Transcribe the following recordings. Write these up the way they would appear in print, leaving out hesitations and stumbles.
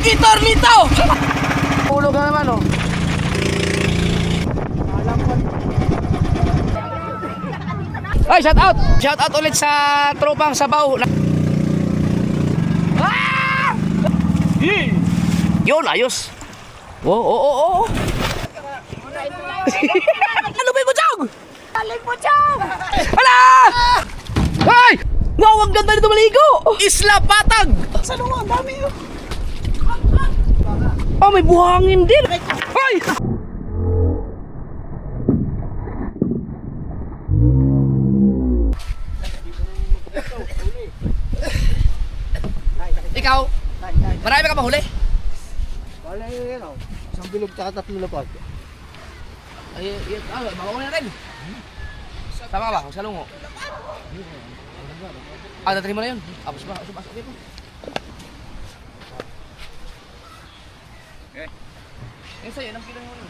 Editor nito! Ulog na naman, oh. Ay, shout out! Shout out ulit sa tropang Sabaw. Ah! Yun, ayos. Oo. Ano ba yung Puchong? Aling po, Chong! Hala! Ay! Wow, ang ganda nito maligo! Isla Patag! Sa luwa, dami yun. Oh, may buhangin din! Ay! Ikaw, marami ka mahuli? Wala yun, oh. Isang bilog tsaka tatlo lapag. Ay, baka mo na rin. Tama ka ba? Huwag sa lungo. Tatry mo na yun. Abas ba? Okay po. Yung sa'yo, anong kilo mo yun?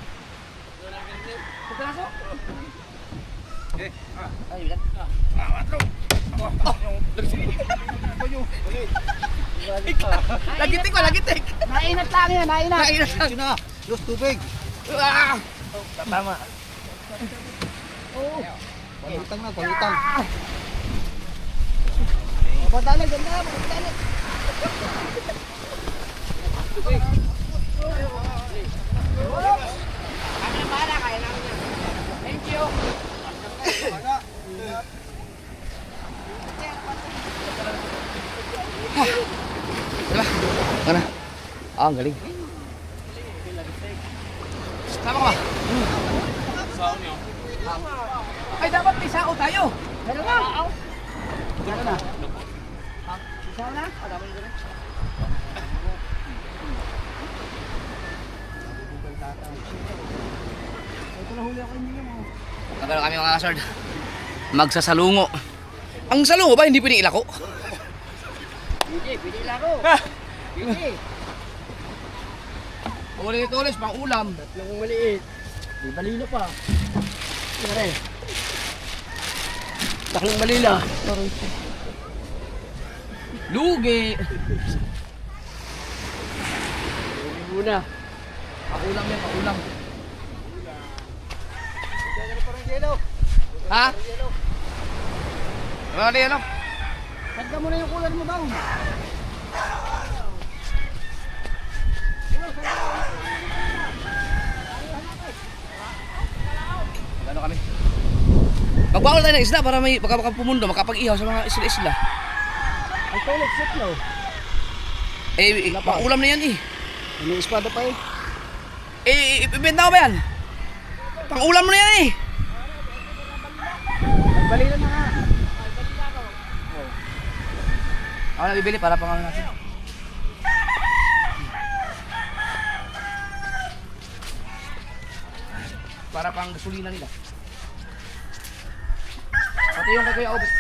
Pagkanaso? Ay, bilang. Lagitik. Nainat lang yan, nainat. Nainat lang. Na, los tubig. Tama. Oo. Palutang na, palutang. Padalag, ganda na, padalag. Thank you. Diba? Mana? Ang galing. Sama ka ba? Ay, dapat may sao tayo. Meron na. Meron na. Isaw na? Ito na huli ako hindi mo. Nagano kami mga kasard. Magsasalungo. Ang salungo ba hindi pwedeng ilako? Pwede laro. Pwede. Ulit-ulit pang ulam. Tatlong maliit. Di balilo pa. Pare. Tatlong balila. Lugi. Pwede muna. Paulam yan, paulam. Parang yelo. Ha? Ano yan, ano? Tagda mo na yung kulan mo daw. Ano kami? Magbawal tayo ng isla para may pumundo, makapag-ihaw sa mga isla-isla. Ang tulog set no. Paulam na yan eh. May espada pa eh. Ibenta ko ba yan? Pang-ulam mo na yan eh. Balila na nga. Ako na bibili para pang natin. Para pang gasolina nila. Pati yung kay Kuya Obet.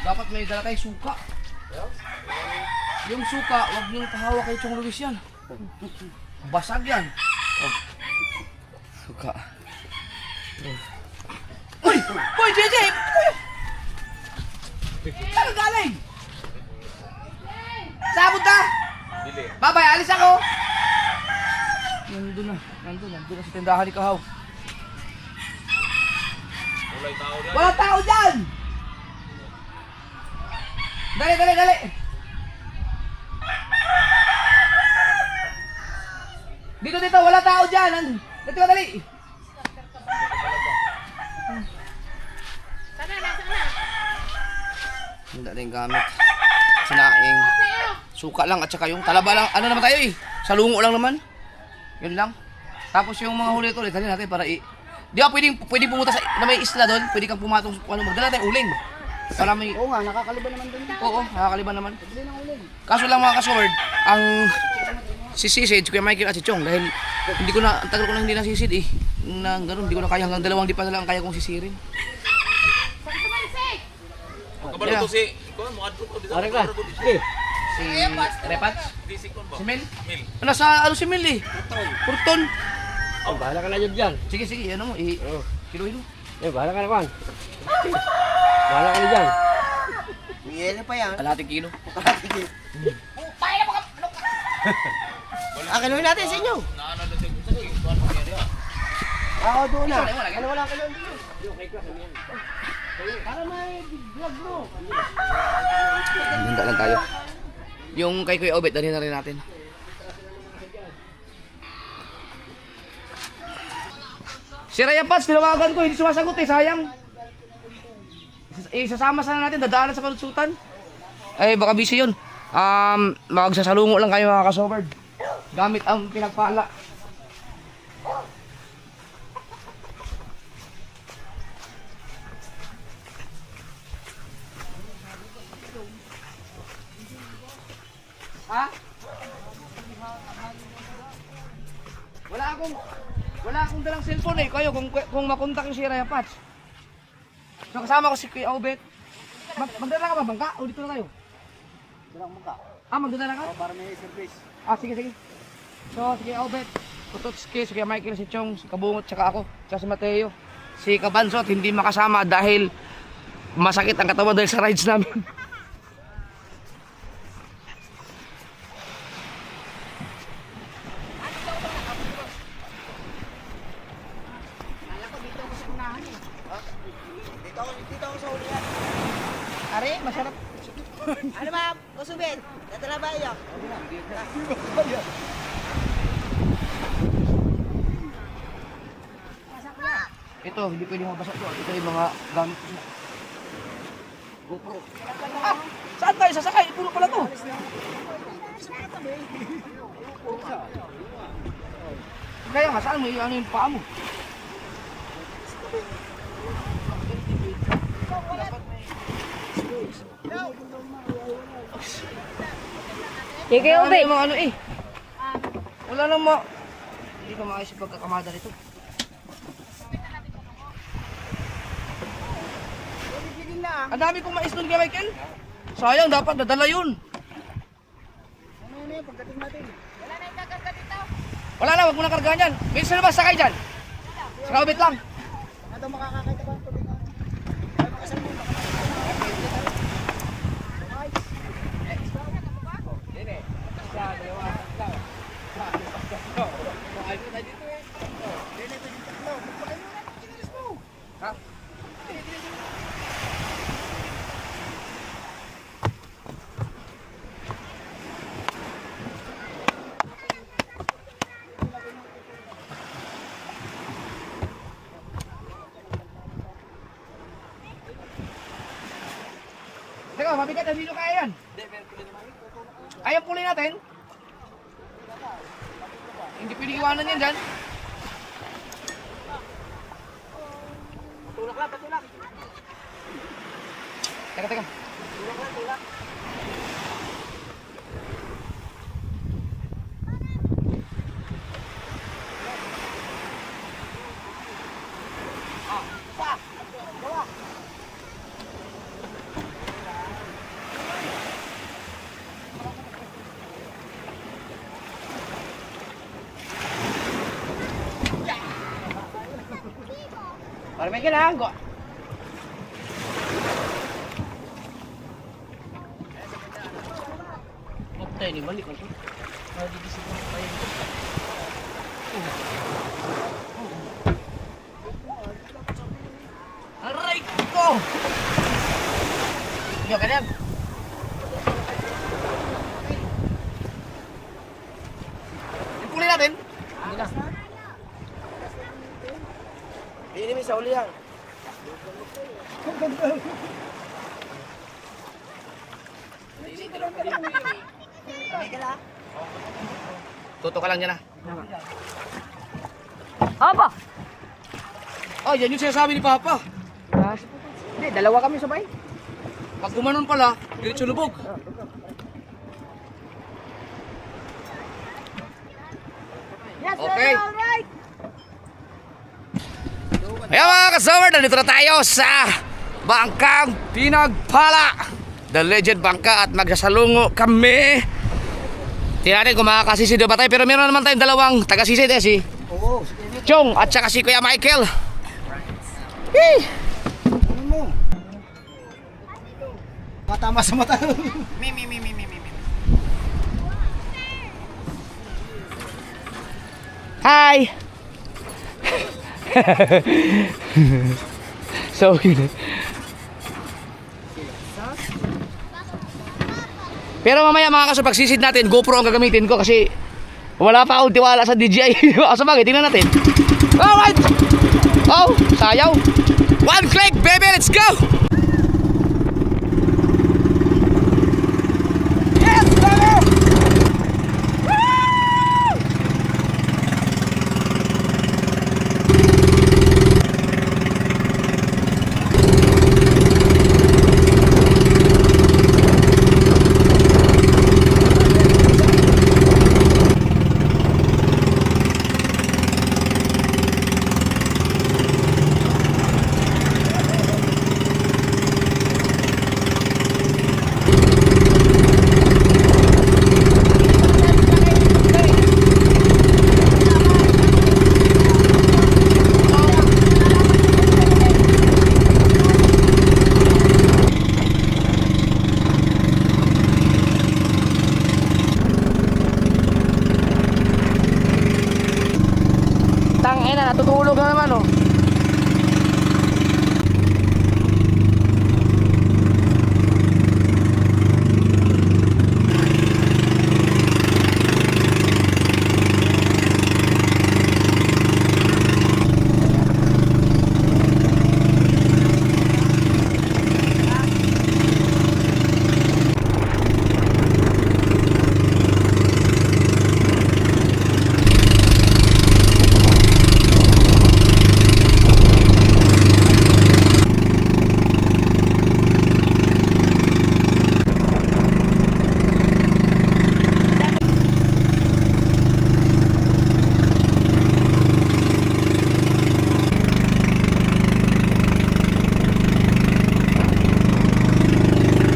Dapat may dala tayong suka. Yung suka, huwag niyong pahawak kay Chong Luis yan. Basag yan. Oh. Suka. Uy! Uy, JJ! Saan ka galing? Sabot ka? Babay, alis ako! Nandun na sa tindahan ni Kahaw. Wala tao dyan! Dali! Dito, wala tao dyan! Dito ka, dali! Hindi na yung gamit. Sinaing. Suka lang at saka yung talaba lang. Ano naman tayo eh? Salungo lang naman. Yun lang. Tapos yung mga huli ito, dali natin para di ba pwedeng pumunta na may isla doon? Pwede kang pumatong, magdala tayong uling. Para may... Oo nga, nakakaliban naman dun. Oo, nakakaliban naman. Bili ng uling. Kaso lang mga kasword, ang si Sisid, Kuya Michael at si Chong, dahil hindi ko na, ang tagal ko na hindi nasisid eh. Na gano'n, hindi ko na kaya hanggang 2 di pa na lang kaya kong sisirin. Kabalo to si Ari ka. Eh, Si Repats? Si Mel? Mil. Nasa ano si Mel eh? Kurton. bahala ka na dyan. Sige, ano mo, Oh. kilo. Eh, bahala ka na, Juan. Bahala ka na dyan. Miyela pa yan. Kalahating kilo. Akinuhin natin sa inyo. Ako doon na. Ano wala kayo? Para may vlog bro. Handa lang tayo. Yung kay Kuya Obet, dalhin na rin natin. Si Ryan Pats, tinawagan ko, hindi sumasagot sayang. Isasama sana natin, dadaanan sa panutsutan. Ay, baka busy yun. Magsasalungo lang kayo mga kasobard. Gamit ang pinagpala. Ha? Wala akong dalang cellphone eh. Kayo kung makontak yung si Ryan Pats. So kasama ko si Kuya Obet. Magdala ka ba bangka? O dito na tayo? Dalang mangka. Magdala ka? Para may surprise. Sige. So, si Kuya Obet, Kutotski, si Kuya Michael, si Chong, si Kabungot, tsaka ako, tsaka si Mateo. Si Kabansot, hindi makasama dahil masakit ang katawan dahil sa rides namin. Dito ako sa ulihan. Are, masarap. Ano ba? Kusubin. Natala ba iyo? Ito, hindi pwedeng mabasa ito. Ito yung mga gamit ko. GoPro. Saan tayo sasakay? Puro pala to. Kaya nga, saan mo ano yung paa mo? Sige, Ano Obet. yung mga ano eh. Wala lang hindi ka maayos yung pagkakamada nito. Ang dami kong mais doon kay Michael. Sayang, dapat nadala yun. Ano yun pagdating natin? Wala na, wag mo na kargahan yan. May isa na ba sakay dyan? Sa Obet lang. Ano makakakita ba? Tubig na. Ay, makasalmon. Teka, mabigat, hindi nyo kaya yan. Ayaw puli natin. Hindi pwede iwanan yan dyan. Tulak lang, patulak. Teka. Tulak lang, tulak. Para may kailangan. Optay ni balik ako. Aray ko! Yo, ganyan. Ipuli natin. Hindi na. Hindi may sa ulihan. Tuto ka lang dyan ah. Apa? Oh, yan yung sinasabi ni Papa. Hindi, dalawa kami sabay. Pag gumanon pala, diretso lubog. Yes, Okay. alright. Ayan mga kasawar, nandito na tayo sa Bangkang Pinagpala, The Legend Bangka, at magsasalungo kami. Tingnan natin kung makakasisid ba tayo, pero meron naman tayong dalawang taga-sisid si Oo. Chong at saka si Kuya Michael. Ano mo? Katama sa mata. Mi. Hi! So, pero mamaya mga kaso, pagsisid natin, GoPro ang gagamitin ko kasi wala pa akong tiwala sa DJI. Sa bagay, tingnan natin. Alright! Oh, sayaw. One click, baby, let's go! Yes, baby! Tangina, natutulog na naman oh.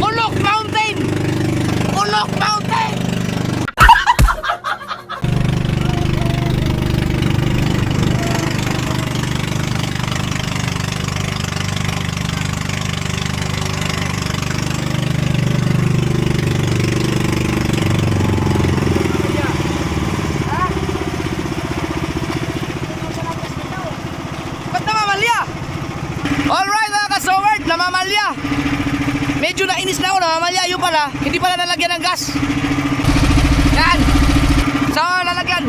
Ulok Mountain! Ulok Mountain! Ba't namamalya? Alright mga kasoward, namamalya. Medyo nainis na ako, namamalya. Yung pala, hindi pala nalagyan ng gas. Yan. So, lalagyan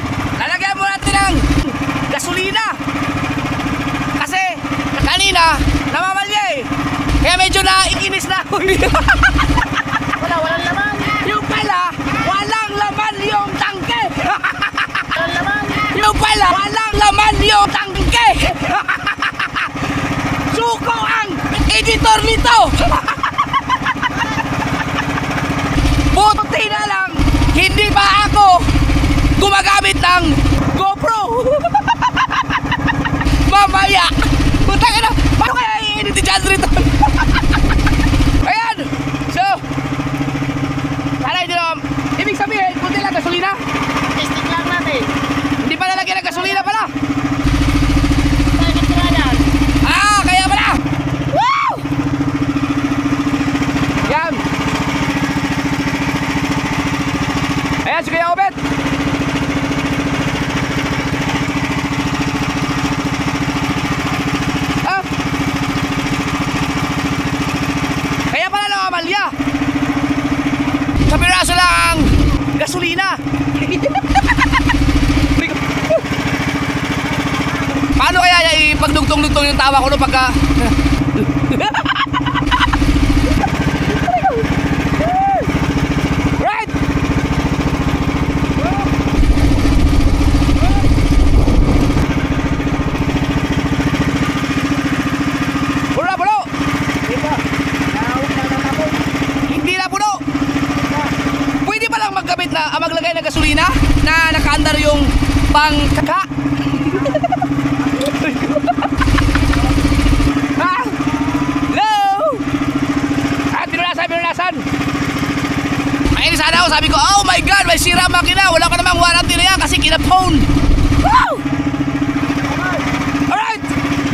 mo natin ng gasolina. Kasi, kanina, namamalya eh. Kaya medyo naiinis na ako. Walang laman. Yung pala, walang laman yung tangke. Walang laman. Yung pala, walang laman yung tangke. Suko ang editor nito. Buti na lang, hindi pa ako gumagamit ng GoPro. Mamaya. Putang ina, paano kaya i-edit ni John rito? Ayan. So, sana hindi naman. Ibig sabihin, kunti lang gasolina. Testing lang natin. Hindi pa lalagyan ng gasolina pala. Tayo nagtirayan. Ah, kaya pala. Woo! Yan. Ayan, si Kuya Obet. Ah. Kaya pala nakamalya. Sa piraso lang ang gasolina. Paano kaya ipagdugtong-dugtong yung tawa ko no pagka... Right! Puno! Hindi na puno! Pwede pa lang maggamit na maglagay ng gasolina na nakaandar yung pangkaka. Ha? Hello? Ah, pinunasan. Ay, sana ako, sabi ko, oh my God, may sira ang makina. Wala pa namang warranty na yan kasi kinapone. Wow! Alright,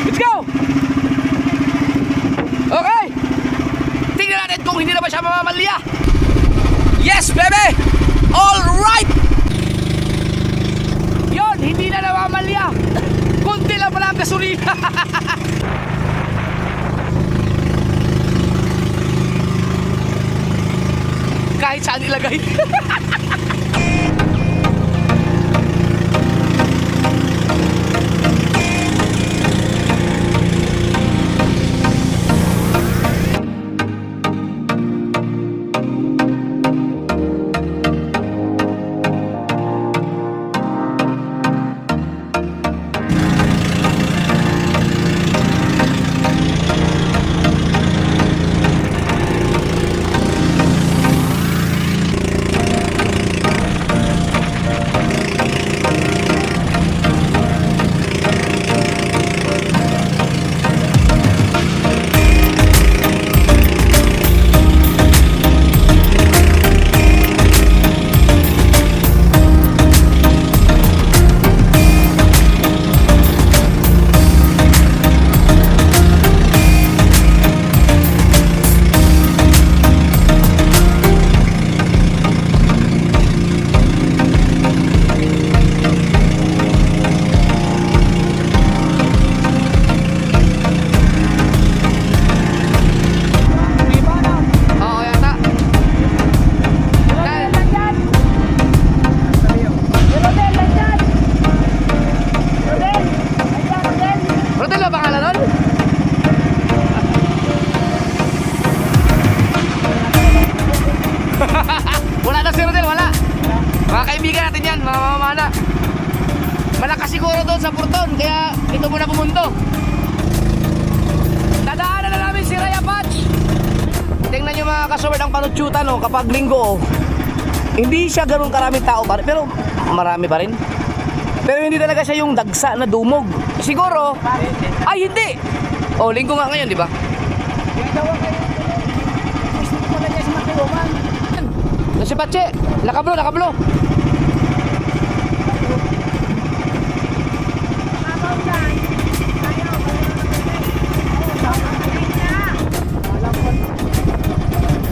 let's go! nakalagay. Oo, yata. Rodel ba pangalan nun? Wala na si Rodel, wala. Mga kaibigan natin yan, mga mamamana. Malakas siguro doon sa Purton, kaya ito muna pumunto. Dadaanan na namin si Raya Patch. Tingnan nyo mga kasaward ang panutsyutan, no, kapag linggo. Hindi siya ganun karaming tao pa rin, pero marami pa rin. Pero hindi talaga siya yung dagsa na dumog. Siguro, ay hindi. Oh, linggo nga ngayon, di ba? Si Pache, nakablo, nakablo.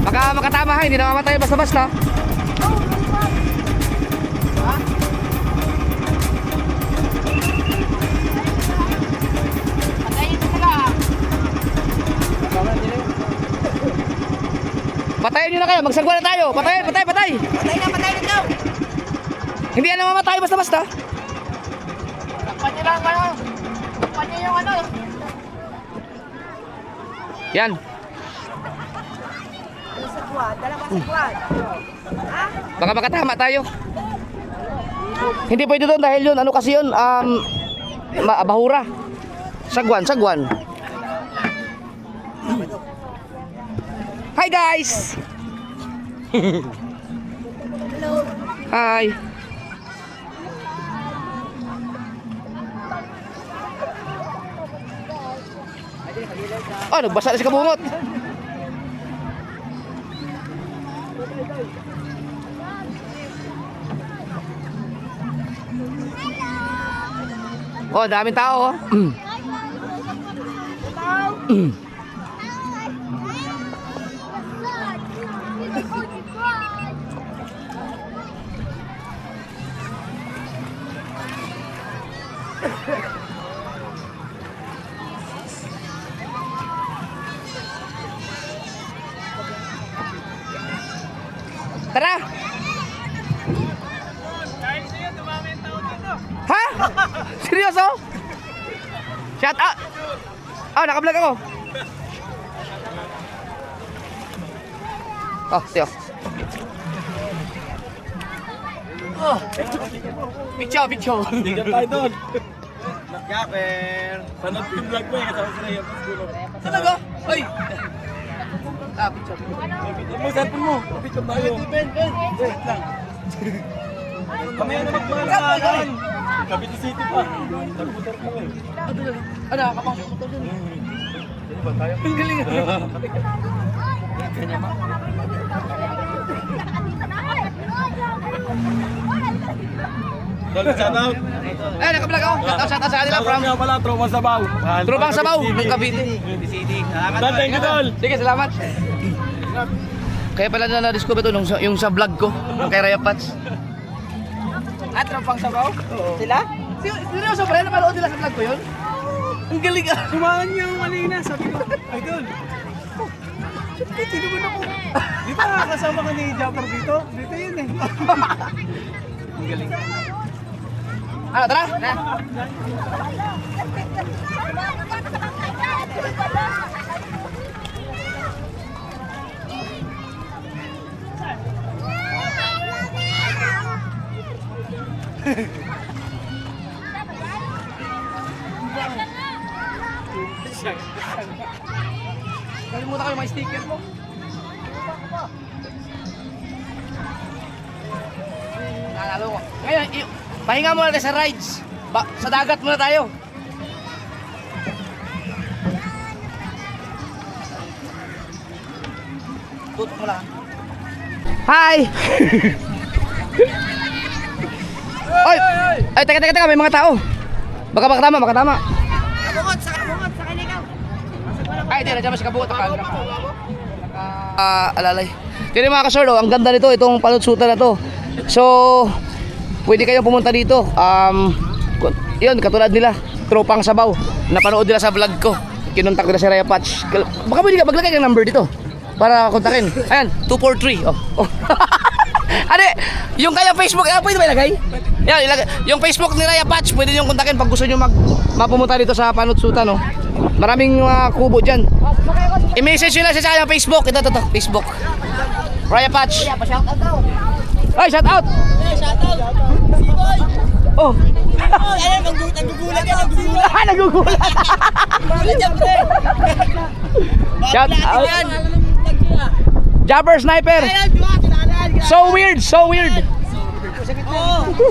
Baka makatama ha, hindi namamatay basta-basta. Patayin nyo na kayo, magsagwa na tayo. Patay. Patay na daw. Hindi yan namamatay basta-basta. Takpan niyo lang kayo. Takpan niyo yung ano. Yan. Dalawang sagwan. Baka makatama tayo. Hindi pwede doon dahil yun, ano kasi yun, bahura. Sagwan. Hi guys! Hi! Oh, nagbasa na si Kabungot. Oh, daming tao. Tara! Ha? Seryoso? Shout out! Oh, naka-vlog ako. Oh, tiyo. Oh. Picture. Tingnan tayo doon. Gapper. Panood yung vlog mo eh. Kasama si Raya Patch siguro. Talaga? Ay! Picture. Picture mo, cellphone mo. Picture tayo. Wait lang. Kamaya na magmamahalan. Cavite City pa. Nagmotor ko eh. Ano, kapasok ko dun. Sino ba tayo? Ang galing. Tol, shout out. Ay, naka-vlog ako. Shout out sa kanila from Nga pala, Tropang Sabaw. Tropang Sabaw ng Cavite. Tol, thank you, Tol. Sige, salamat. Kaya pala na-discover ito yung sa vlog ko, yung kay Raya Patch. At Tropang Sabaw? Sila? Seryoso, pre? Napanood nila sa vlog ko yun? Ang galing ah. Kumahan niyo kanina, sabi ko. Idol. Sino ba ako? Di ba kasama ka ni Japper dito? Dito yun eh. Ang galing. Ano, tara? Na. Kalimutan ko yung mga sticker mo. Nalalo ko. Ngayon, pahinga muna tayo sa rides. Sa dagat muna tayo. Tutok mo lang. Hi! Oy! Ay, teka, may mga tao. Baka tama. Kabungot sa kanikaw. Ay, di, nandiyan mo si Kabuot. Alalay. Kaya mga kasor, ang ganda nito, itong panutsutan na to. So, pwede kayong pumunta dito. Yun, katulad nila, Tropang Sabaw. Napanood nila sa vlog ko. Kinuntak nila si Raya Patch. Baka pwede ka maglagay ng number dito para kontakin. Ayan, 243. Oh. Ade, yung kaya Facebook, pwede ba ilagay? Yan, ilagay. Yung Facebook ni Raya Patch, pwede nyo kontakin pag gusto nyo mapumunta dito sa panutsutan. Oh. Maraming kubo dyan. I-message nyo lang siya sa kanyang Facebook. Ito, Facebook. Raya Patch. Pa-shoutout daw. Ay, shout out! Shoutout. Si-boy. Oh! Ayan, nagugulat yan, nagugulat. Nagugulat! Nagugulat yan, pre. Shout out! Jabber Sniper! Ayan, diba? Tinanan. So weird! Oh,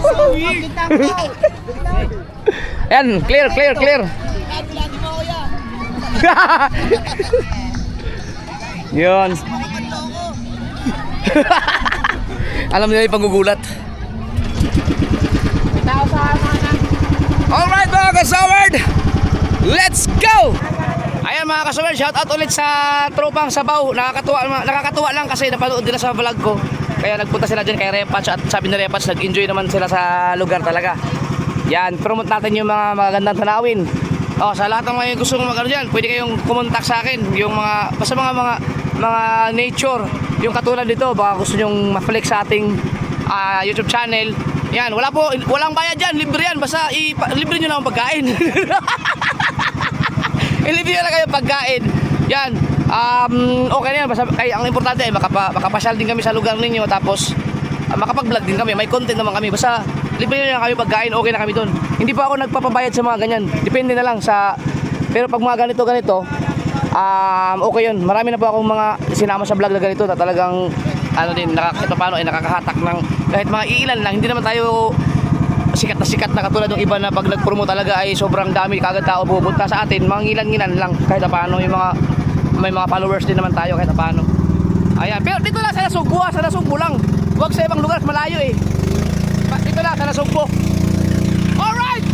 so weird. Ayan, clear! Lagi mo ako yan. Yun. Alam nila yung panggugulat. Alright mga kasaward, let's go! Ayan mga kasaward, shout out ulit sa Tropang Sabaw. Nakakatuwa lang kasi napanood nila sa vlog ko. Kaya nagpunta sila dyan kay Repatch at sabi ni Repatch nag-enjoy naman sila sa lugar talaga. Yan, promote natin yung mga magagandang tanawin. Sa lahat ng mga gusto mong magano dyan, pwede kayong kumontak sa akin. Yung mga, basta mga nature, yung katulad dito, baka gusto nyong ma-flex sa ating YouTube channel. Yan, walang bayad dyan, libre yan, basta libre nyo lang ang pagkain. Libre nyo lang kayo pagkain. Yan, okay na yan, basta ang importante ay makapasyal din kami sa lugar ninyo, tapos makapag-vlog din kami, may content naman kami, basta libre nyo lang kami pagkain, okay na kami doon. Hindi pa ako nagpapabayad sa mga ganyan, depende na lang sa, pero pag mga ganito, okay yun. Marami na po akong mga sinama sa vlog na ganito na talagang nakakahatak ng kahit mga iilan lang. Hindi naman tayo sikat na katulad ng iba na pag nag-promote talaga ay sobrang dami kagad tao pupunta sa atin. Mga ilan lang kahit paano yung may mga followers din naman tayo kahit paano. Ayan, pero dito lang sa Nasugbo lang. Huwag sa ibang lugar, malayo eh. Dito lang sa Nasugbo. Alright!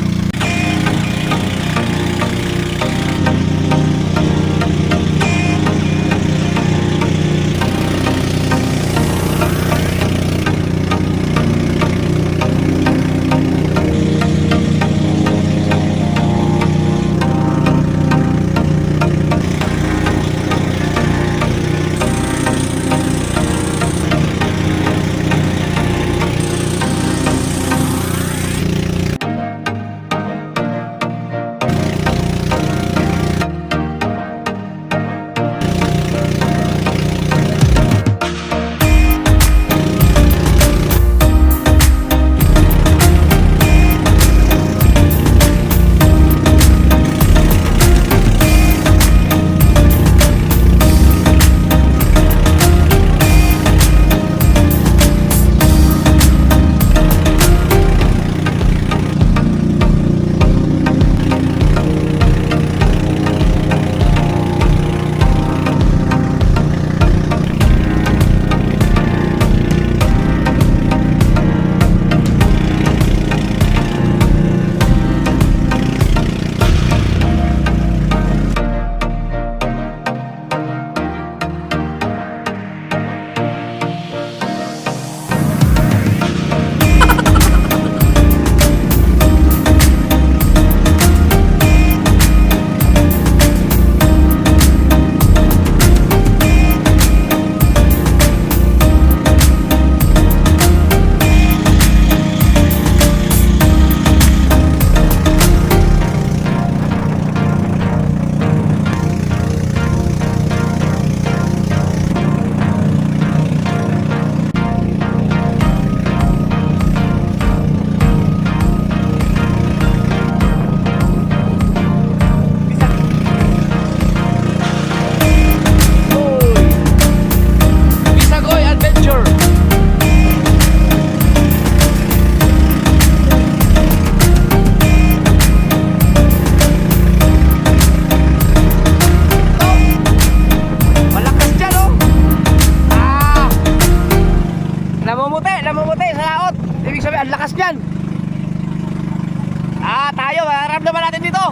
Tayo, maramdaman natin dito.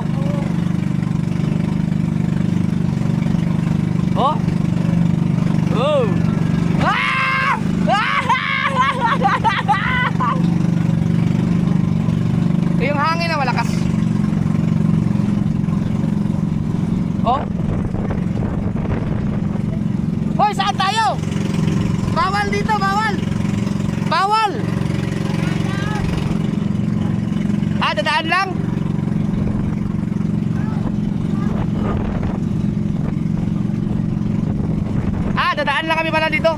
Oh. Oh. Ah! Yung hangin na malakas. Oh. Hoy, saan tayo? Bawal dito, bawal. Bawal. Dadaan lang. Dadaan lang kami pala dito.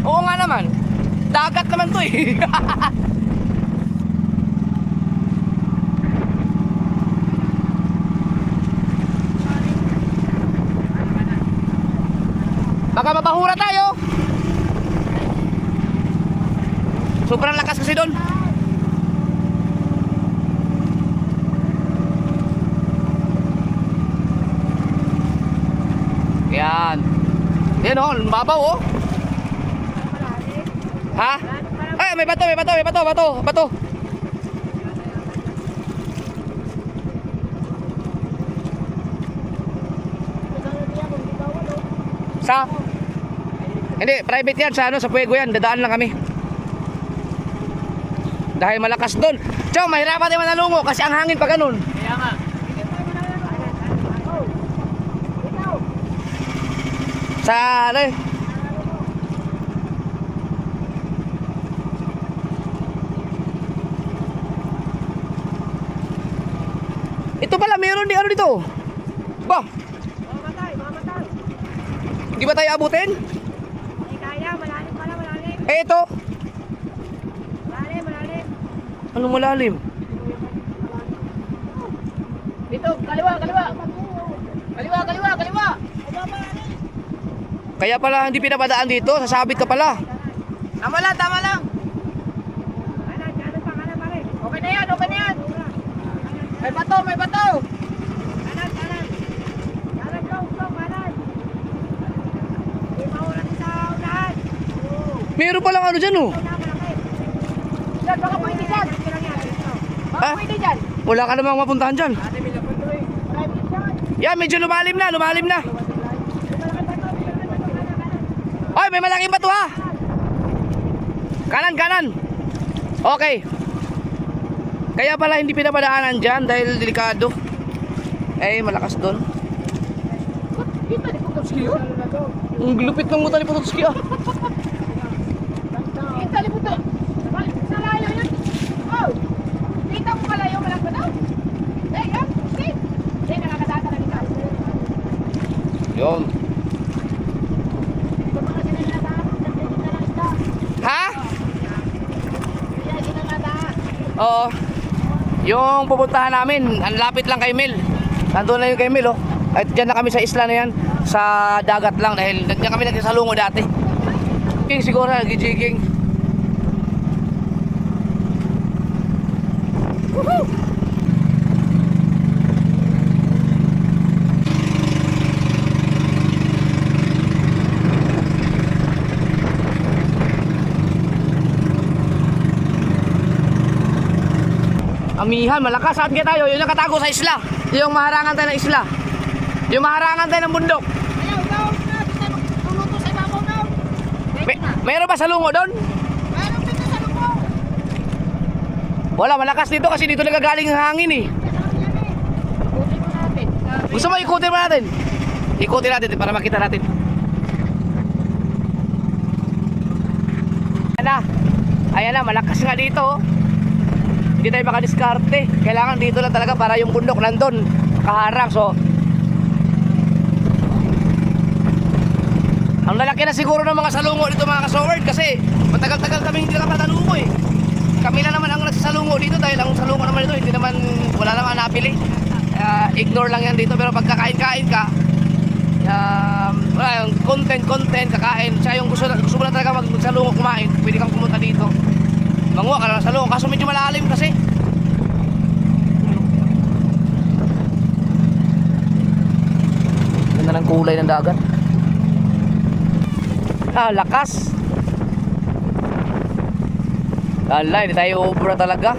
Oo nga naman. Dagat naman to eh. Baka mabahura tayo. Sobrang lakas kasi doon. Yan. Yan oh, babaw oh. Ha? Ay, may bato, may bato, may bato, bato, bato. Sa? Hindi, private yan sa ano, sa Puego yan. Dadaan lang kami. Dahil malakas doon. Chong, mahirapan tayo manalungo kasi ang hangin pa ganun. Kaya nga. Sa ano eh. Ito pala, meron di ano dito. Ba? Hindi ba tayo abutin? Kaya, malalim pala, malalim. Eh ito. Malalim, malalim. Anong malalim? Dito, kaliwa, kaliwa. Kaliwa, kaliwa, kaliwa. Kaya pala hindi pinapadaan dito, sasabit ka pala. Tama lang, tama lang. Kanan, kanan pa, kanan pa rin. Okay na yan, okay na yan. May bato, may bato. Kanan, kanan. Kanan, go, kanan. Hindi maulan sa unahan. Meron palang ano dyan oh. Yan, baka pwede dyan. Baka Ah? pwede dyan. Wala ka namang mapuntahan dyan. Ate, may lapon to eh. Yan, medyo lumalim na, lumalim na. Oy, may malaking bato ha. Kanan, kanan. Okay. Kaya pala hindi pinapadaanan dyan dahil delikado. Eh, malakas doon. Kita di Pototski yun. Ang lupit ng muta ni Pototski ah. Kita di Pototski. Sa layo yun. Oh. Kita mo pala yung walang bato. Eh, yan. See? Hindi, nakakadata na kita. Yun. Ha? Oo. Yung pupuntahan namin, ang lapit lang kay Mel. Nandun na yung kay Mel oh. At dyan na kami sa isla na yan. Sa dagat lang dahil dyan kami nagsasalungo dati. King siguro, nag-jigging. Woohoo! Amihan, malakas. Saan kaya tayo? Yung nakatago sa isla. Yung maharangan tayo ng isla. Yung maharangan tayo ng bundok. Ayaw, ikaw na. Kita magtuluto sa ibabaw na. Mayroon ba salungo doon? Mayroon dito sa lubong. Wala, malakas dito kasi dito nagagaling ang hangin eh. Ikutin mo natin. Gusto mo ikutin mo natin? Ikutin natin para makita natin. Ayan na. Ayan na, malakas nga dito oh. Hindi tayo makadiskarte. Kailangan dito lang talaga para yung bundok nandun kaharang. So ang lalaki na siguro ng mga salungo dito mga kasoward kasi matagal-tagal kami hindi nakapatalungo eh. Kami na naman ang nagsasalungo dito dahil ang salungo naman dito hindi naman, wala naman napili. Ignore lang yan dito, pero pag kakain-kain ka, wala yung content, kakain. Siya yung gusto mo na talaga magsalungo kumain, pwede kang pumunta dito. Manguha ka lang sa salungo, kaso medyo malalim kasi. Ganda ng kulay ng dagat. Lakas. Wala, hindi tayo ubra talaga.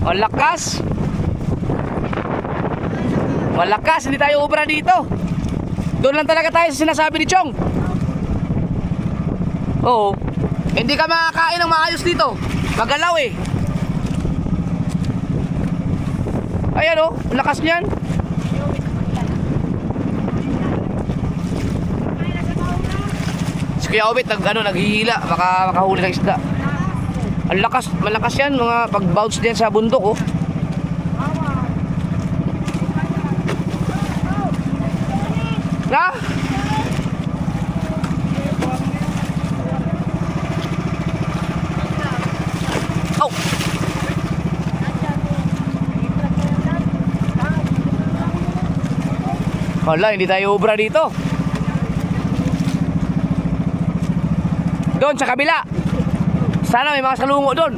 Malakas. Malakas, hindi tayo ubra dito. Doon lang talaga tayo sa sinasabi ni Chong. Oo. Hindi ka makakain ng maayos dito. Magalaw eh. Ayan oh, lakas niyan. Si Kuya Obit naghihila, baka makahuli ng isda. Ang lakas, malakas yan mga pag-bounce din sa bundok oh. Na? Oh. Wala, hindi tayo ubra dito. Doon sa kabila. Sana may mga salungo doon.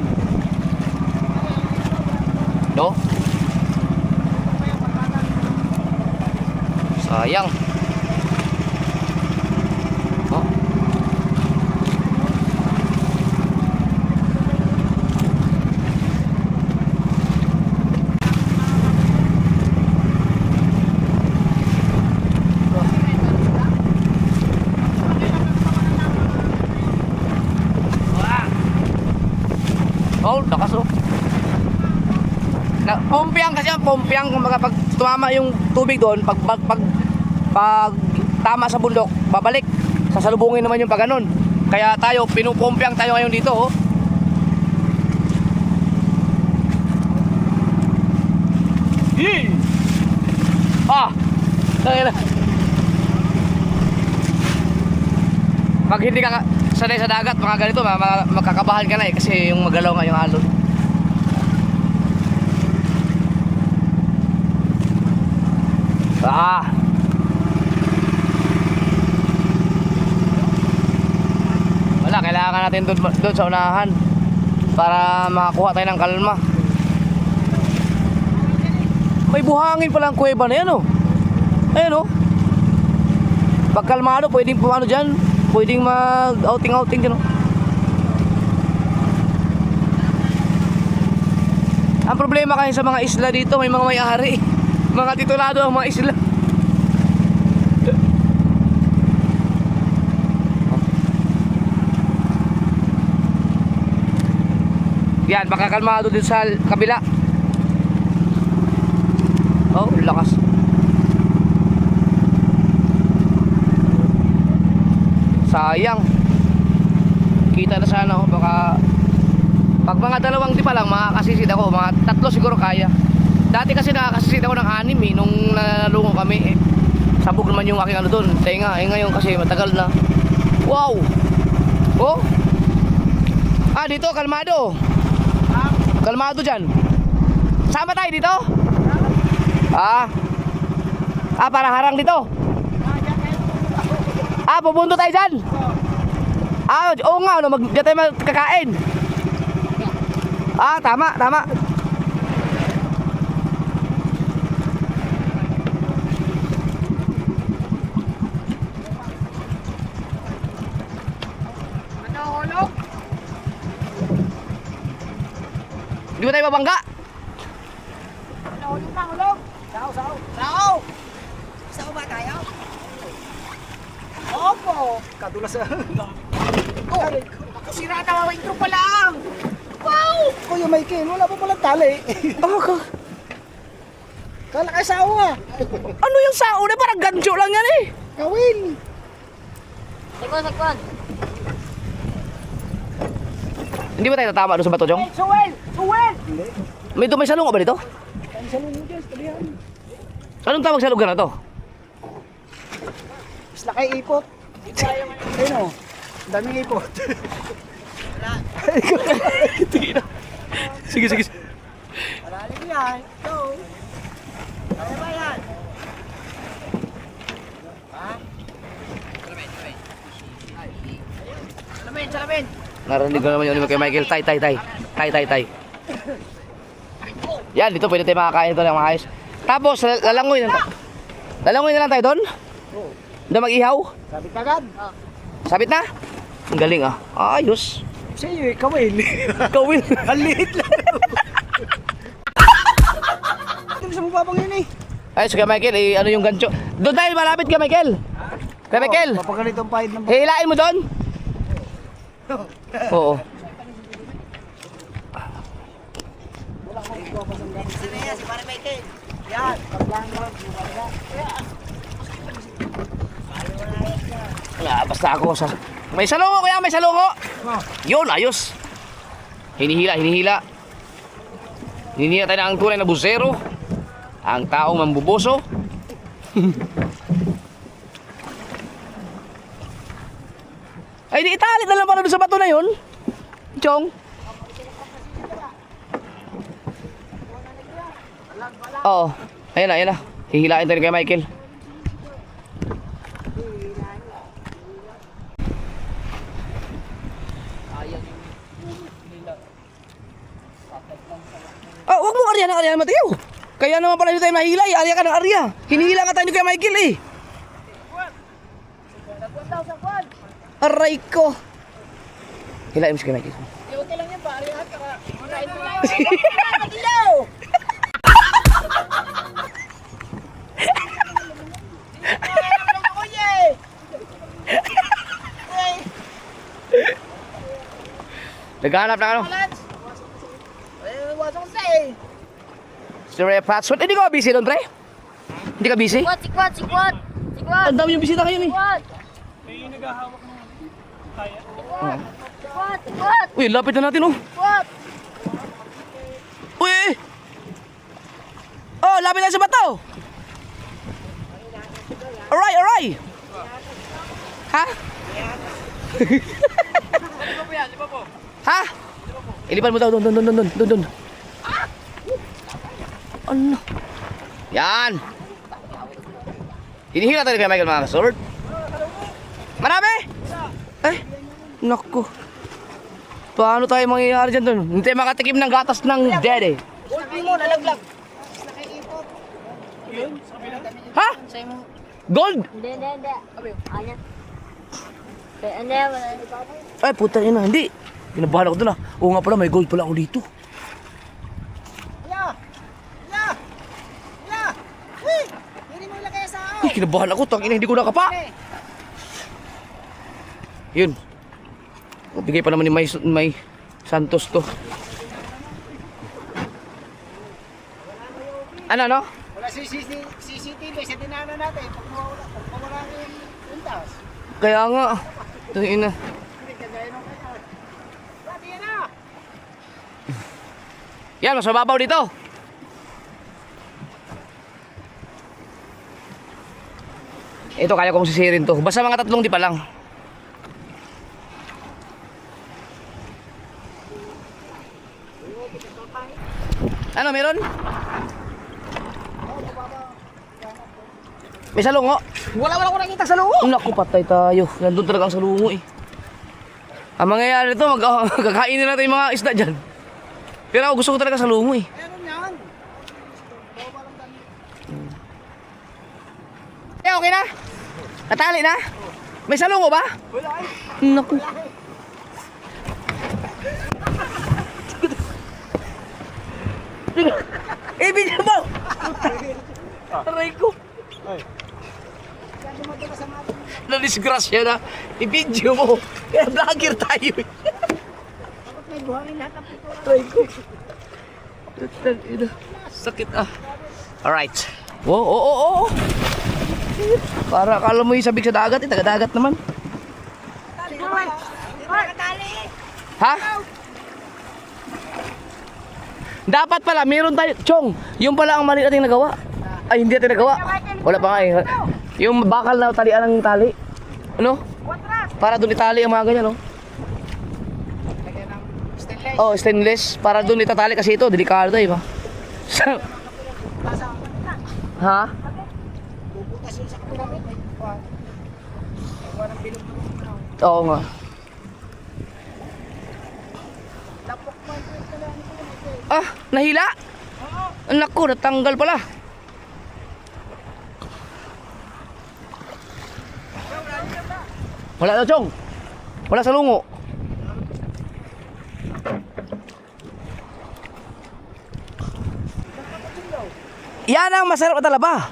No? Sayang. Oh. Oh, lakas oh. Pompiang kasi yan, pompiang kumbaga pag tumama yung tubig doon, pag tama sa bundok, babalik. Sasalubungin naman yung pag ganun. Kaya tayo, pinupompiang tayo ngayon dito oh. Yee! Ah! Tangina. Pag hindi ka sanay sa dagat, mga ganito, magkakabahan ka na eh kasi yung magalaw nga yung alon. Ah! Wala, kailangan natin doon sa unahan para makakuha tayo ng kalma. May buhangin palang kuweba na yan oh. Ayan oh. Pag kalmado, pwedeng pumano dyan. Pwedeng mag-outing-outing dyan oh. Ang problema kasi sa mga isla dito, may mga may-ari. Mga titulado ang mga isla. Yan, baka kalmado din sa kabila. Oh, lakas. Sayang. Kita na sana oh, baka pag mga dalawang tipa lang makakasisid ako, mga tatlo siguro kaya. Dati kasi nakakasisid ako ng 6 eh, nung nalungo kami eh. Sabog naman yung aking ano doon, tenga. Eh ngayon kasi matagal na. Wow! Oh! Ah, dito, kalmado. Kalmado dyan. Sama tayo dito? Ah, para harang dito. Ah, pupunto tayo dyan. Ah, oo nga, no, diyan tayo magkakain. Ah, tama. Nahulog? Di ba tayo babangga? Nahulog na, hulog. Sao! Sao ba tayo? Opo. Kadulas sa... Oh, sira na mga intro pa lang. Wow! Kuya Michael, wala pa palang tali. Kala kay sawa. Ano yung sao na? Parang gancho lang yan eh. Kawin. Sakwan. Hindi ba tayo tatama doon sa bato, Jong? Suwel! Hindi. May salungo ba dito? Ang salungo guys, tabihan. Anong tawag sa lugar na to? Isla kay ipot. Ayun o. Daming ipot. Sige. Malalim yan. Go. Kaya ba yan? Salamin. Narinig ko naman yun kay Michael. Tay. Yan, dito pwede tayo makakain ito ng maayos. Tapos, lalangoy na lang tayo doon? Hindi mag-ihaw? Sabi kagad. Sabit na? Ang galing ah. Ayos. Sa iyo eh, kawin. Kawin. Ang liit lang. Ito sa mababang yun eh. Ay, sige Michael, ano yung gancho? Doon tayo, malapit ka Michael. Kaya Michael, Papagalit ang pahid ng hihilain mo doon? Oo. si Pare Michael. Yan. Basta ako sa... May salungo kuya, may salungo. Yun, ayos. Hinihila. Hinihila tayo ng tunay na busero. Ang taong mambuboso. Ay, di italit na lang para doon sa bato na yun. Chong. Oo. Ayan na. Hihilain tayo kay Michael. Oh, wag mo arya Mateo. Kaya naman pala hindi tayo mahila, arya ka ng arya. Hinihila nga tayo ni Kuya Michael eh. Aray ko. Hilain mo si Kuya Michael. Okay lang yan, pare. Kain mo lang. Naghahanap na ano? Wasong sa eh. Sir Password. Hindi ka busy doon, pre? Hindi ka busy? Sikwat. Ang dami yung bisita kayo eh. Sikwat. Uy, lapit na natin oh. Uy! Oh, lapit na sa bato! Alright! Ha? Ha? Ilipan mo daw, doon. Ano? Yan! Hinihila tayo kay Michael mga kasort. Marami! Eh, naku. Paano tayo mangyayari dyan doon? Hindi tayo makatikim ng gatas ng dede. Ulti mo, nalaglag. Ha? Gold? Hindi. Ayan. Hindi, wala. Ay, puta yun na. Hindi. Pinabahan ako doon ah. Oo nga pala, may gold pala ako dito. Hindi mo ilagay sa Ay, kinabahan ako. Tangina, hindi ko nakapa. Yun. Bigay pa naman ni May Santos to. Ano? Wala CCTV sa dinaanan natin. Pag mawala yung puntas. Kaya nga. Tangina. Yan, mas mababaw dito. Ito, kaya kong sisirin to. Basta mga 3 di pa lang. Ano, meron? May salungo? Wala ko nakita sa loob. Naku, patay tayo. Nandun talaga ang salungo eh. Ang mangyayari ito, magkakainin natin yung mga isda dyan. Pero ako gusto ko talaga salungo eh. Meron yan. Okay na? Natali na? May salungo ba? Wala eh. Naku. Ibigyan mo! Aray ko. Na-disgrasya na. I-video mo. Kaya vlogger tayo eh. May buhangin lahat ang puto. Aray ko. Sakit ah. Alright. Oo. Para akala mo yung sabik sa dagat eh. Taga-dagat naman. Ha? Dapat pala, meron tayo. Chong, yung pala ang mali natin nagawa. Ay, hindi natin nagawa. Wala pa nga eh. Yung bakal na talian ng tali. Ano? Para doon itali ang mga ganyan, no? Oh, stainless. Para doon itatali kasi ito, delikado eh, ba? Ha? Oo nga. Ah, nahila? Naku, natanggal pala. Wala daw, Chong. Wala sa lungo. Yan ang masarap na talaba.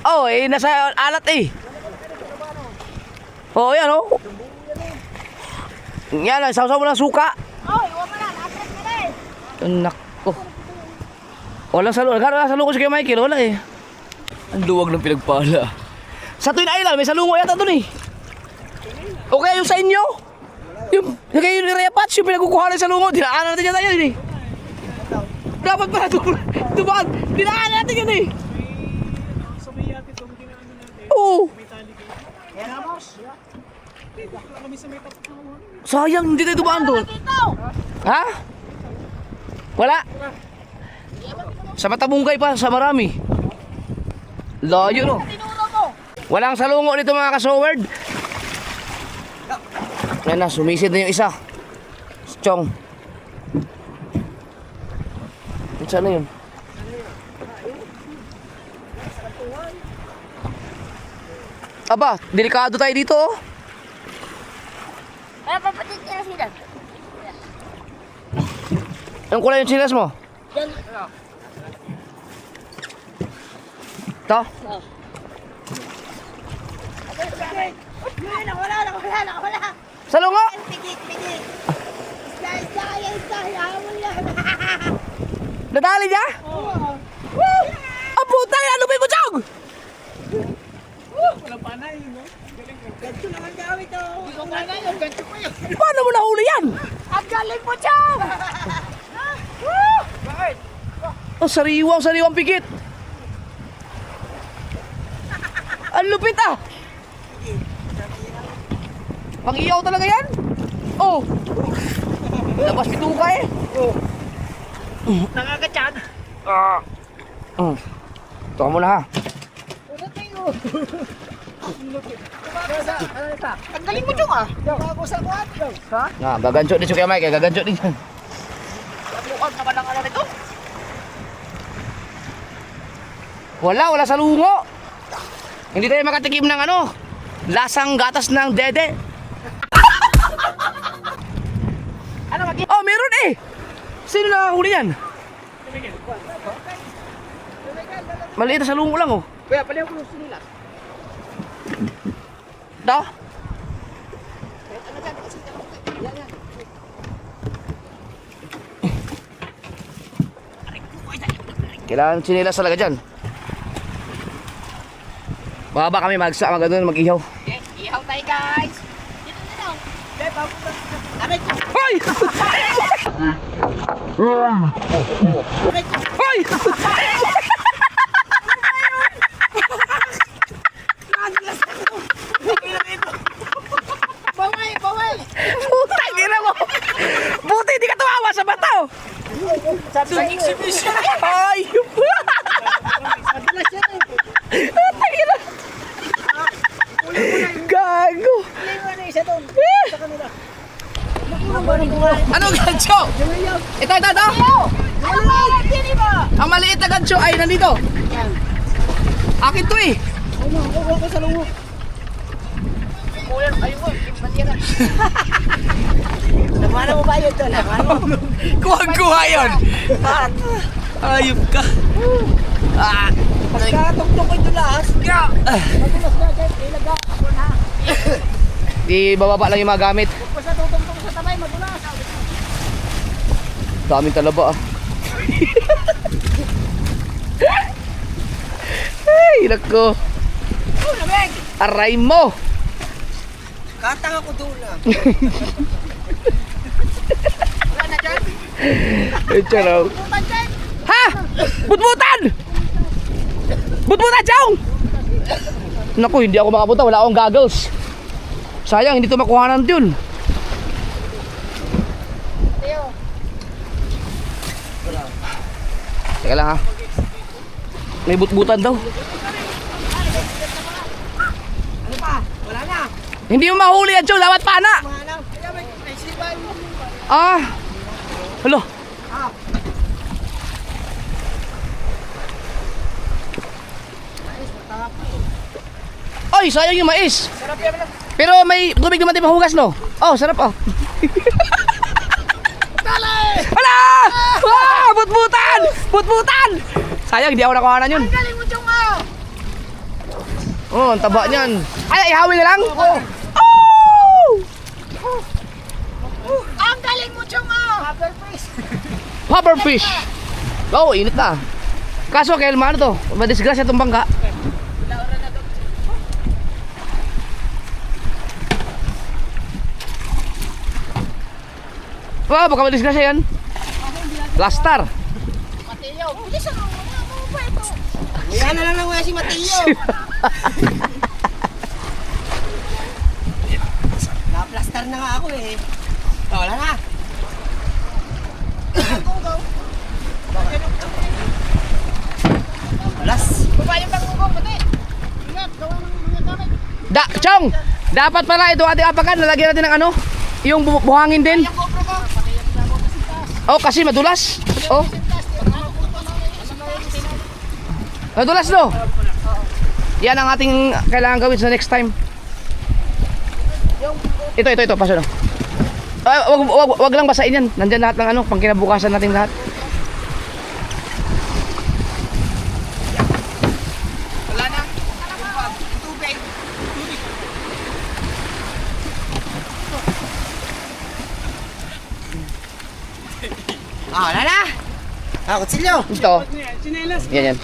Oh, eh, nasa alat eh. Oh, yan oh. Yan, sausaw mo ng suka. Oy, huwag mo na. Lasas ka rin. Nako. Walang salo. Nagkaroon sa lungo si Kuya Michael. Wala eh. Ang luwag ng pinagpala. Sa Twin Island, may salungo yata dun eh. O kaya yung sa inyo? Yung kaya yung Rea Patch, yung pinagkukuhanan sa lungo. Dinaanan natin yan tayo eh. Dapat pala dumaan. Dinaanan natin yun eh. Sabi natin itong dinaanan natin. Oo. Kaya na, boss. Wala kami sa may tapos. Sayang, hindi tayo dumaan doon. Ha? Wala. Sa Matabungkay pa, sa marami. Layo no. Tinuro mo. Walang salungo dito mga kasoward. Yan na, sumisid na yung isa. Si Chong. Saan na yun? Aba, delikado tayo dito oh. Kaya papatit niya sila. Anong kulay yung chinas mo? Yan. Ito? Wala. Salungo! Pigit. Isda, hamon lang. Nadali niya? Oo. Ang puta yan! Lupin mo, Chong! Walang panay, no? Ganito naman gawin to. Hindi ko nga ngayon. Ganito pa yun. Paano mo nahuli yan? Ang galing mo, Chong! Bakit? Oh, sariwang pigit. Ang lupit ah! Pang-iyaw talaga yan? Oh! Labas bituka eh. Nangagatyan. Ito ka muna ha. Ang galing mo, Chong, ah. Bago sa kuwan. Ha? Nga, gagancho din siya kay Mike. Gagancho din yan. Mukhang naman ang ano nito. Wala sa lungo. Hindi tayo makatikim ng ano, lasang gatas ng dede. Ano mag- Oh, meron eh! Sino nakahuli yan? Maliit na sa lungo lang oh. Kuya, pala yung close nila. Ito? Kailangan sinilas talaga dyan. Baba kami mag-ihaw. Ihaw tayo, guys. Dito na lang. Aray ko. Hoy! Hoy! Bawal. Putang ina mo! Buti hindi ka tumawa sa bato! Sa exhibition. Ay! Madalas yan, eh. Putang ina! Gago! Huli mo na isa doon. Sa kanila. Ano gancho? Ito. Ang maliit na gancho ay nandito. Akin to eh. Ano, huwag ka sa lungo. Kuya, ayun mo. Patira. Namana mo ba yun doon? Kuha yun. Ayop ka. Ah. Pagkatugtog ko ito lahat. Madulas na dyan. Ilaga. Ako na. Di bababa lang yung mga gamit. Huwag pa sa tutugtog sa tabay. Madulas. Daming talaba ah. Ay, nako. Oh, namig. Aray mo. Katang ako doon na. Wala na dyan. Ito raw. Putan dyan. Ha? Butbutan! Butbutan, Chong! Naku, hindi ako makapunta. Wala akong goggles. Sayang, hindi ito makuhanan yun. Teka lang ha. May butbutan daw. Ano pa? Wala na. Hindi mo mahuli yan, Chong. Dapat pana. Mahal. Kaya may sibay. Ah. Hello. Ah. Ay! Ay, sayang yung mais. Sarap yan. Pero may tubig naman din mahugas, no? Oh, sarap, oh. Hala! Ah, butbutan! Butbutan! Sayang, hindi ako nakuhanan yun. Ang galing mo, Chong, oh! Oh, ang taba niyan. Ay, ihawin na lang? Oh! Ang galing mo, Chong, oh! Hopper fish. Oh, init na. Kaso, kaya ano to? Madisgrasya itong bangka. Wah, baka madisgrasya yan. Lastar. Mateo, bilisan mo. Ano ba ito? Yan na lang na si Mateo. Naplastar na nga ako eh. Wala na. Alas. Baba yung pangungong, pati. Ingat, gawa ng mga gamit. Chong, dapat pala ito ating apakan, lalagyan natin ng ano, yung buhangin din. Yung GoPro ko. Oh, kasi madulas. Oh. Madulas, no? Yan ang ating kailangan gawin sa next time. Ito, paso, no? Wag lang basain yan. Nandyan lahat ng ano, pang kinabukasan natin lahat. Wala na. Tubig. Wala na. Kutsilyo. Ito. Yan.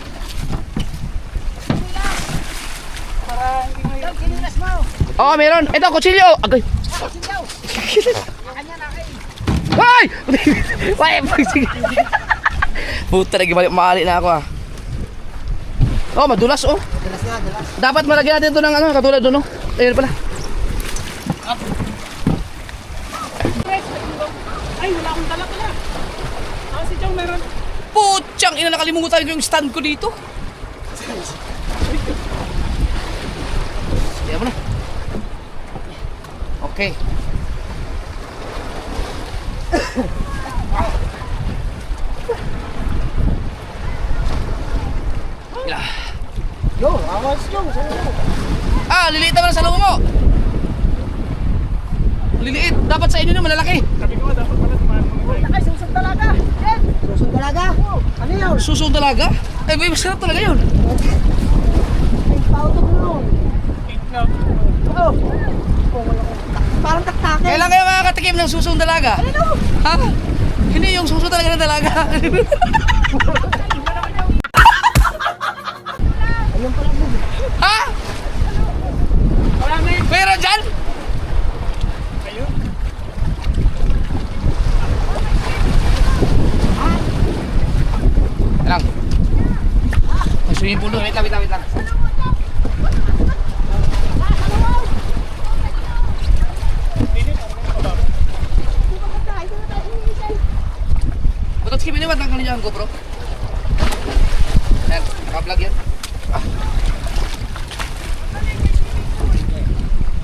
Kinilas mo. Oo, meron. Ito, kutsilyo. Agay. Sindaw. Kanya na kayo. Ay! Wait, sige. Puta, nagmali na ako, ah. Oh, madulas, oh. Dalas na, dalas. Dapat malagyan natin ito ng ano, katulad doon, no? Ayun pala. Ay, wala akong dala pala. Si Chong meron. Putsang, ina, nakalimutan ko yung stand ko dito. Sige mo na. Okay. Yo, awas yung. Ah, liliit naman ang salungo mo. Liliit. Dapat sa inyo na malalaki. Sabi ko, dapat pala tumahan mo. Ay, susong talaga. Yan. Susong dalaga. Ano yun? Susong dalaga. Eh, may masarap talaga yun. Pautok nun. Itlog. Oo. Parang taktake. Kailan kayo makakatikim ng susong dalaga? Ha? Hindi yung susong talaga ng dalaga. Ayun pala po. Ha? Wala na yun. Meron dyan? Ayun. Lang. May swimming pool doon. Wait lang. Ba't skip ini ba? Tanggalin niyo ang GoPro. Ayan, naka-vlog yan.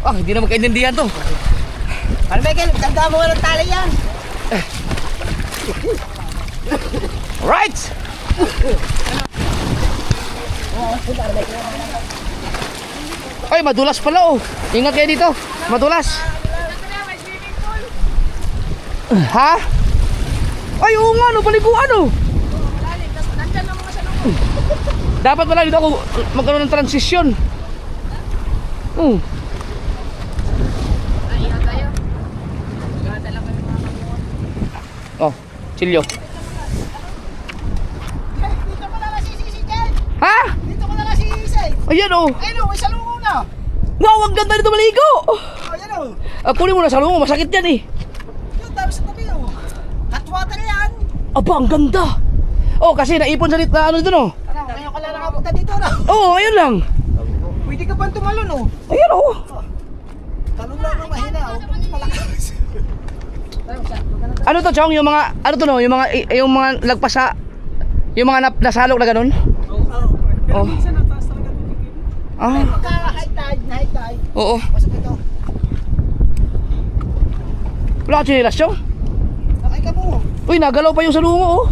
Hindi na magkaintindihan to. Ano Michael, tanda mo nga ng tali yan. Right! Ay, madulas pala, oh. Ingat kayo dito. Madulas. Ha? Ay, oo nga, no. Paliguan, oh. Nandyan lang mga salungo. Dapat pala dito ako magkaroon ng transisyon. Ay, ingat tayo. Magdadala kayo mga kamuha. Oh, chilyo. Ay, dito mo na nasisisi dyan. Ha? Dito mo na nasisisi. Ayan, oh. Ayun, may salungo na. Wow, ang ganda dito maligo. Ayan o. Kunin mo na sa lungo, masakit yan eh. Yung dami sa tabi o. Hot water yan. Aba, ang ganda. Oh, kasi naipon sa na ano dito, no? Ano, ngayon ka lang nakapunta dito na. Oh, ayun lang. Pwede ka bang tumalon o? Ayan, oh. Talon lang ng mahina o. Palakas. Ano to, Chong? Yung mga, ano to, no? Yung mga lagpas sa, yung mga nasalok na ganun? Pero Oh. minsan nataas talaga titigil. Ah, Pagka high tide. oo. Pasok ito. Wala ka chinilas, Chong? Nakay ka mo. Uy, nagalaw pa yung salungo, oh.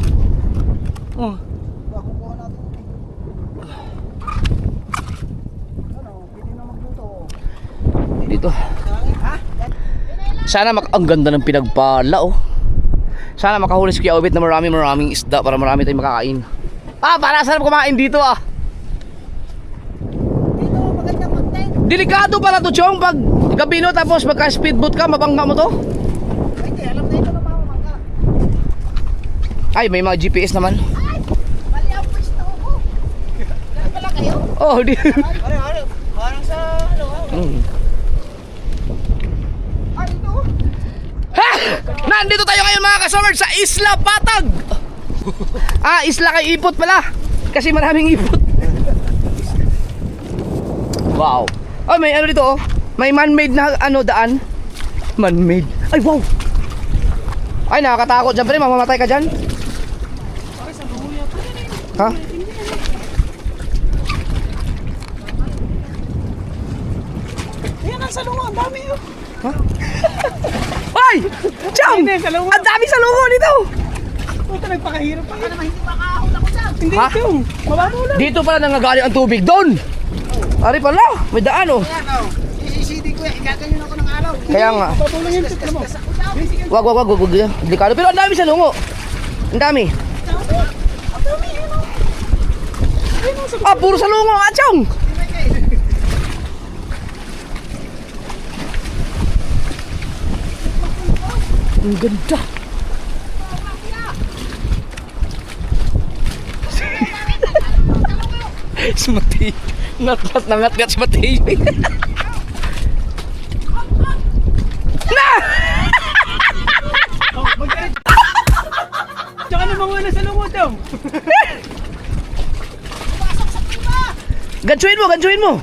Oh. Kukuha natin. Ano, pwede na magluto. ko. Sana ang ganda ng pinagpala oh. Sana makahuli si Kuya Obet na maraming isda para marami tayong makakain. Para sarap kumain dito ah. Dito, maganda content. Delikado pala to, Chong, pag gabi no tapos magka speedboat ka, mabangga mo to. Hindi, alam na ito na mamamangka. Ay, may mga GPS naman. Ay! Mali ang pwesto ko. Ganun pala kayo? Oh, di. Parang sa ano, Ay, ito. Ha! Nandito tayo ngayon mga kasummer sa Isla Patag. Isla kay Ipot pala. Kasi maraming ipot. Wow. Oh, may ano dito oh. May man-made na ano daan. Man-made. Ay, wow. Ay, nakakatakot dyan pre. Mamamatay ka dyan. Ha? Ayan ang salungo, ang dami yun. Ay! Chong! Ang dami sa lungo dito! Puta, nagpakahirap pa yun. Hindi makahawak ako dyan. Hindi Ha? ito, mababaw lang. Dito pala nanggagaling ang tubig doon. Ari pala, may daan oh. Ayan, oh. Isisidi ko yan. Igaganyan ako ng alaw. Kaya nga. Mababaw lang yun, tignan mo. Wag. Delikado. Pero ang dami sa lungo. Ang dami. Puro sa lungo, Chong! Ang ganda. Si Mateo. Ngat-ngat si Mateo. Na! Tsaka namang wala sa lungo ito. Gansuin mo.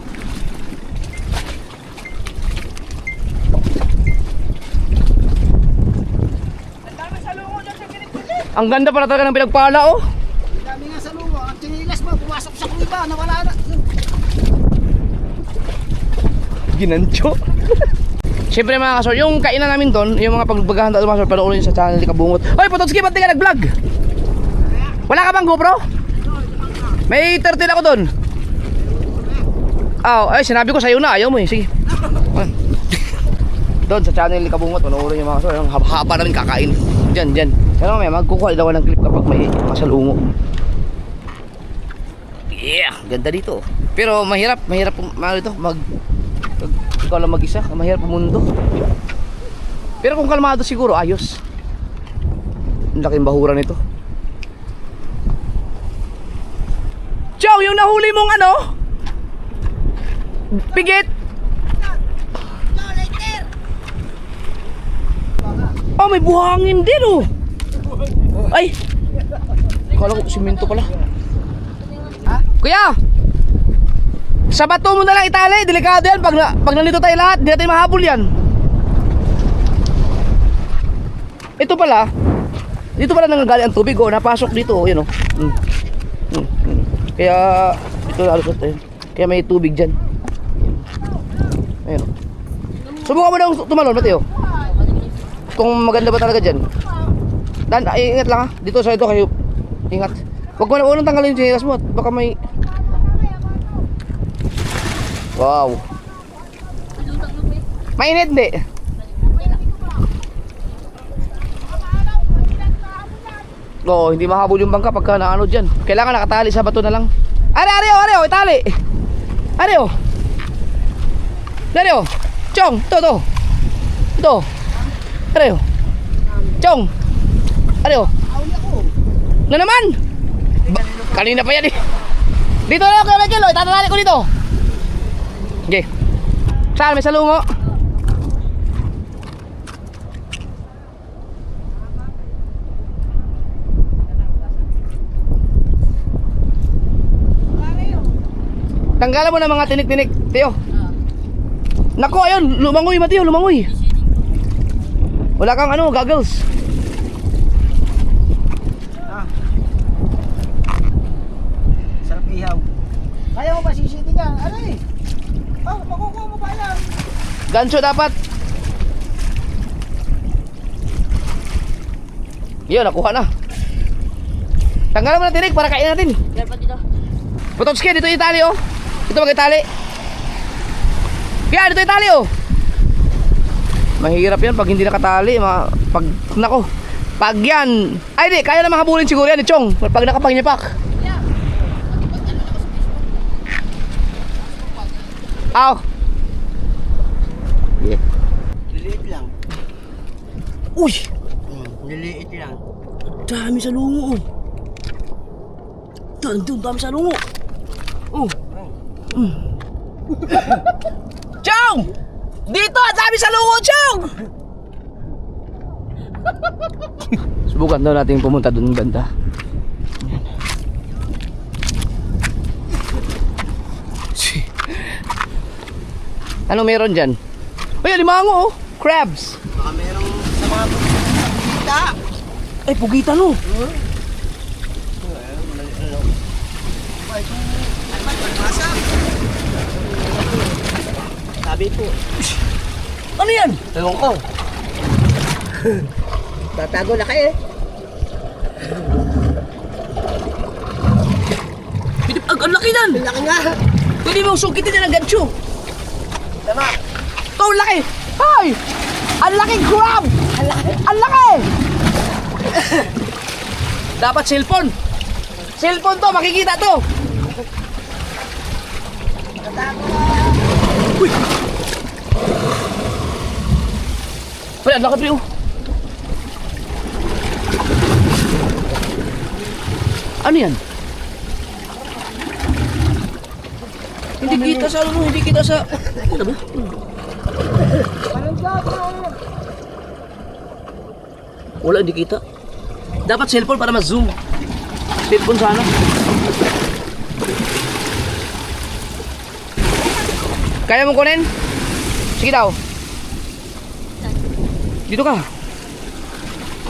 Ang ganda pala talaga ng pinagpala oh. Ang dami nga sa lungo. Ang tinilas mo, pumasok sa kuliba. Nawala na. Ginancho. Siyempre mga kasor, yung kainan namin doon, yung mga pagbagahanda doon mga kasor, panoorin nyo sa channel ni Kabungot. Hoy, Pototski, ba't di ka nag-vlog? Wala ka bang GoPro? May 13 ako doon. Ay, sinabi ko sa'yo na, ayaw mo eh, sige. Doon sa channel ni Kabungot, panoorin nyo mga kasor, ang haba namin kakain. Diyan. Kaya may magkukuha daw ng clip kapag may masalungo. Yeah, ganda dito. Pero mahirap dito, ikaw lang mag-isa, mahirap ang mundo. Pero kung kalmado siguro, ayos. Ang laking bahura nito. Chow, yung nahuli mong ano? Pigit! Oh, may buhangin din oh. Ay! Kala ko simento pala. Kuya! Sa bato mo na lang itali, delikado yan. Pag nandito tayo lahat, hindi natin mahabol yan. Ito pala, dito pala nanggagaling ang tubig oh, napasok dito oh, yun oh. Kaya, ito alusot tayo. Kaya may tubig dyan. Ayun oh. Subukan mo daw tumalon, Mateo. Kung maganda ba talaga dyan. Ingat lang ha. Dito sa ito kayo. Ingat. Huwag mo na unang tanggalin yung sinelas mo. Baka may... Wow. Mainit hindi. Oo, hindi mahabol yung bangka pagka naano dyan. Kailangan nakatali sa bato na lang. Are, itali. Are. Chong, to. Are. Chong. Are. Na naman. Kanina pa yan eh. Dito na ako, Michael. Itatali ko dito. Okay. Saan? May salungo. Tanggalan mo na mga tinik-tinik, Teo. Nako, ayun, lumangoy, Mateo, lumangoy. Wala kang ano, goggles. Sarap ihaw. Kaya mo ba sisiti ka? Ano eh? Oh, makukuha mo ba yan? Gancho dapat. Yun, nakuha na. Tanggalan mo na tinik para kain natin. Pototski, dito itali oh. Dito mag-itali. Kaya dito itali oh. Mahirap yan pag hindi nakatali. Pag, nako. Pag yan. Ay di, kaya na makahabulin siguro yan ni Chong. Pag nakapagnipak. Aw. Yeah. Liliit lang. Uy! Liliit lang. Dami sa lungo. Dami sa lungo. Oh. Chong! Dito! Dami sa lungo, Chong! Subukan daw natin pumunta doon banda. Ano meron dyan? Ay, alimango oh! Crabs! Baka merong sa mga pagkita. Ay, pugita no! Sabi po. Ano yan? Ewan ko. Tatago na kayo eh. Ang laki yan! Laki nga. Pwede mong sukitin yan ang gancho! Tama. Oh, ang laki! Ay! Ang laking crab! Ang laki! Dapat cellphone! Cellphone to, makikita to! Uy! Uy, ang laki pre oh! Ano yan? Hindi kita sa ano, hindi kita sa... Ano ba? Wala, hindi kita. Dapat cellphone para ma-zoom. Cellphone sana. Kaya mo kunin? Sige daw. Dito ka.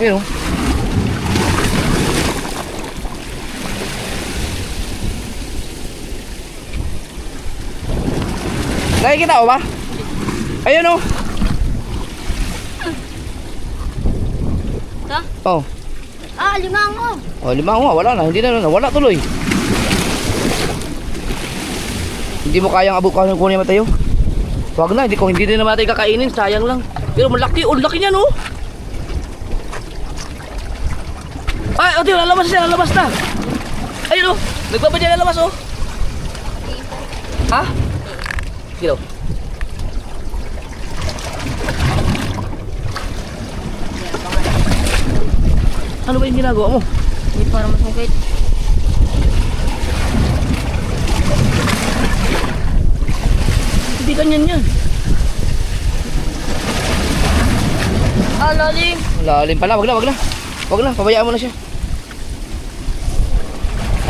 Ayun oh. Nakikita ko ba? Ayun oh. Ha? Oh. Ah, limango. Oh, limango nga, wala na, hindi na wala tuloy. Hindi mo kayang abukan kunin matayo. Wag na, hindi din naman natin kakainin, sayang lang. Pero malaki, laki niyan oh. Ay, ito, lalabas siya, lalabas na. Ayun oh, nagbabadya lalabas oh. Ha? Kilo. Ano ba yung ginagawa mo? Hindi para masungkit. Hindi ganyan yan. Ah, lalim. Lalim pala, wag na. Wag na, pabayaan mo na siya.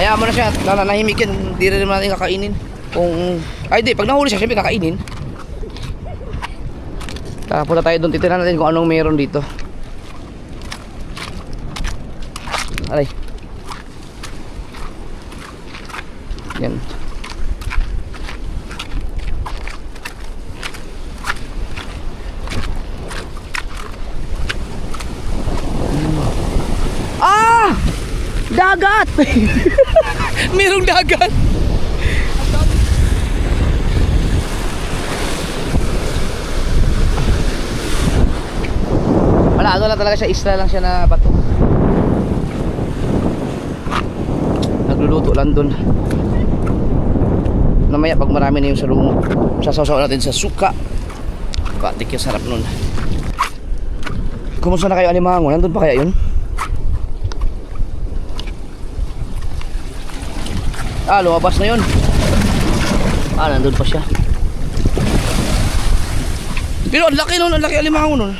Hayaan mo na siya, nananahimik yan. Hindi rin naman natin kakainin. Kung... Ay di, pag nahuli siya, siyempre kakainin. Punta tayo doon, titignan natin kung anong meron dito. Aray. Yan. Ah! Dagat! Merong dagat! Wala, ano lang talaga siya, isla lang siya na bato. Nagluluto lang dun. Namaya pag marami na yung salungo, sasaw-saw natin sa suka. Katik yung sarap nun. Kumusta na kayo alimango? Nandun pa kaya yun? Ah, lumabas na yun. Ah, nandun pa siya. Pero ang laki nun, ang laki alimango nun.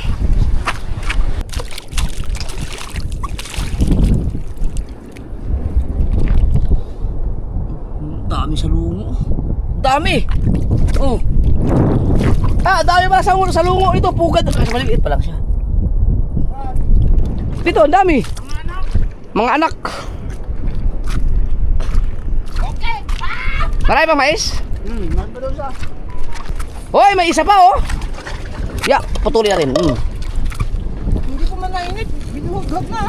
Dami sa lungo. Dami. Oh. Ah, dami pa sa lungo ito, pugad. Kasi maliit pa lang siya. Dito, ang dami. Mga anak. Okay. Ah! Marami pa mais? Nandun sa. Hoy, may isa pa oh. Ya, putuli natin. Hindi ko man nainit. Binuhag na.